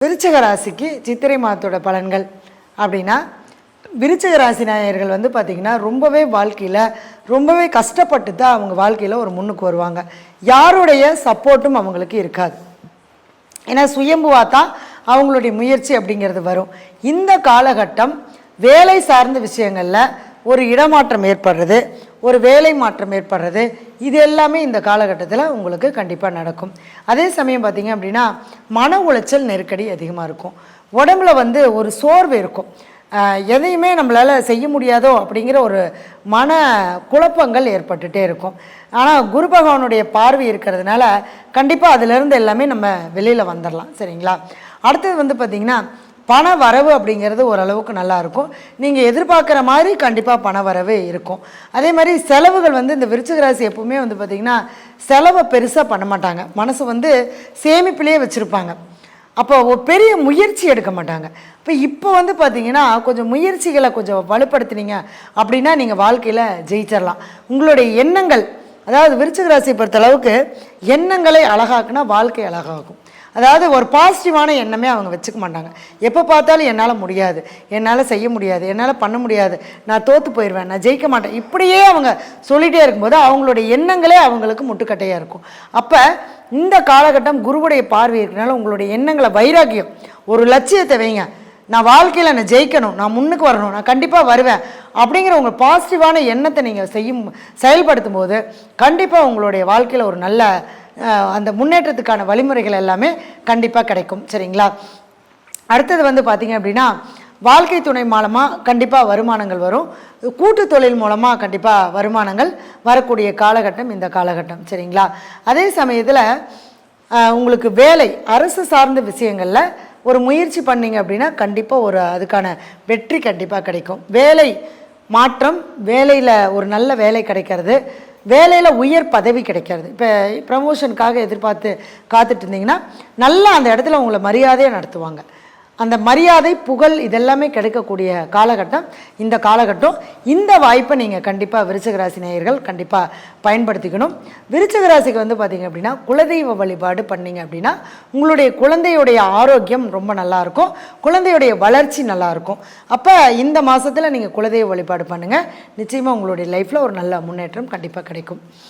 விருச்சிக ராசிக்கு சித்திரை மாதத்தோட பலன்கள் அப்படின்னா, விருச்சிக ராசி நேயர்கள் வந்து பார்த்திங்கன்னா ரொம்பவே வாழ்க்கையில் ரொம்பவே கஷ்டப்பட்டு தான் அவங்க வாழ்க்கையில் ஒரு முன்னுக்கு வருவாங்க. யாருடைய சப்போர்ட்டும் அவங்களுக்கு இருக்காது. ஏன்னா சுயம்புவாக தான் அவங்களுடைய முயற்சி அப்படிங்கிறது வரும். இந்த காலகட்டம் வேலை சார்ந்த விஷயங்களில் ஒரு இடமாற்றம் ஏற்படுறது, ஒரு வேலை மாற்றம் ஏற்படுறது, இது எல்லாமே இந்த காலகட்டத்தில் உங்களுக்கு கண்டிப்பாக நடக்கும். அதே சமயம் பார்த்திங்க அப்படின்னா மன உளைச்சல் நெருக்கடி அதிகமாக இருக்கும். உடம்புல வந்து ஒரு சோர்வு இருக்கும். எதையுமே நம்மளால் செய்ய முடியாதோ அப்படிங்கிற ஒரு மன குழப்பங்கள் ஏற்பட்டுகிட்டே இருக்கும். ஆனால் குரு பகவானுடைய பார்வை இருக்கிறதுனால கண்டிப்பாக அதிலிருந்து எல்லாமே நம்ம வெளியில் வந்துடலாம். சரிங்களா? அடுத்தது வந்து பார்த்திங்கன்னா பண வரவு அப்படிங்கிறது ஓரளவுக்கு நல்லாயிருக்கும். நீங்கள் எதிர்பார்க்குற மாதிரி கண்டிப்பாக பண வரவு இருக்கும். அதே மாதிரி செலவுகள் வந்து இந்த விருச்சிக ராசி எப்பவுமே வந்து பார்த்திங்கன்னா செலவை பெருசாக பண்ண மாட்டாங்க. மனசு வந்து சேமிப்பிலேயே வச்சுருப்பாங்க. அப்போ ஒரு பெரிய முயற்சி எடுக்க மாட்டாங்க. இப்போ வந்து பார்த்திங்கன்னா கொஞ்சம் முயற்சிகளை கொஞ்சம் வலுப்படுத்தினீங்க அப்படின்னா நீங்கள் வாழ்க்கையில் ஜெயிச்சிடலாம். உங்களுடைய எண்ணங்கள், அதாவது விருச்சிக ராசியை பொறுத்தளவுக்கு எண்ணங்களை அழகாக்குனா வாழ்க்கை அழகாகும். அதாவது ஒரு பாசிட்டிவான எண்ணமே அவங்க வச்சுக்க மாட்டாங்க. எப்போ பார்த்தாலும் என்னால் முடியாது, என்னால் செய்ய முடியாது, என்னால் பண்ண முடியாது, நான் தோற்று போயிடுவேன், நான் ஜெயிக்க மாட்டேன், இப்படியே அவங்க சொல்லிகிட்டே இருக்கும்போது அவங்களுடைய எண்ணங்களே அவங்களுக்கு முட்டுக்கட்டையாக இருக்கும். அப்போ இந்த காலகட்டம் குருவுடைய பார்வை இருக்கிறனால உங்களுடைய எண்ணங்களை வைராக்கியம், ஒரு லட்சியத்தை வைங்க. நான் வாழ்க்கையில் நான் ஜெயிக்கணும், நான் முன்னுக்கு வரணும், நான் கண்டிப்பாக வருவேன் அப்படிங்கிற உங்கள் பாசிட்டிவான எண்ணத்தை நீங்கள் செயல்படுத்தும் போது கண்டிப்பாக உங்களுடைய வாழ்க்கையில் ஒரு நல்ல அந்த முன்னேற்றத்துக்கான வழிமுறைகள் எல்லாமே கண்டிப்பாக கிடைக்கும். சரிங்களா? அடுத்தது வந்து பார்த்திங்க அப்படின்னா வாழ்க்கை துணை மூலமாக கண்டிப்பாக வருமானங்கள் வரும். கூட்டு தொழில் மூலமாக கண்டிப்பாக வருமானங்கள் வரக்கூடிய காலகட்டம் இந்த காலகட்டம். சரிங்களா? அதே சமயத்தில் உங்களுக்கு வேலை, அரசு சார்ந்த விஷயங்களில் ஒரு முயற்சி பண்ணிங்க அப்படின்னா கண்டிப்பாக ஒரு அதுக்கான வெற்றி கண்டிப்பாக கிடைக்கும். வேலை மாற்றம், வேலையில் ஒரு நல்ல வேலை கிடைக்கிறது, வேலையில் உயர் பதவி கிடைக்கிறது. இப்போ ப்ரமோஷனுக்காக எதிர்பார்த்து காத்துட்டு இருந்தீங்கன்னா நல்லா அந்த இடத்துல உங்களை மரியாதையாக நடத்துவாங்க. அந்த மரியாதை, புகழ் இதெல்லாமே கிடைக்கக்கூடிய காலகட்டம் இந்த காலகட்டம். இந்த வாய்ப்பை நீங்கள் கண்டிப்பாக விருச்சிக ராசி நேயர்கள் கண்டிப்பாக பயன்படுத்திக்கணும். விருச்சிக ராசிக்கு வந்து பார்த்திங்க அப்படின்னா குலதெய்வ வழிபாடு பண்ணிங்க அப்படின்னா உங்களுடைய குழந்தையுடைய ஆரோக்கியம் ரொம்ப நல்லாயிருக்கும், குழந்தையுடைய வளர்ச்சி நல்லாயிருக்கும். அப்போ இந்த மாதத்தில் நீங்கள் குலதெய்வ வழிபாடு பண்ணுங்கள். நிச்சயமாக உங்களுடைய லைஃப்பில் ஒரு நல்ல முன்னேற்றம் கண்டிப்பாக கிடைக்கும்.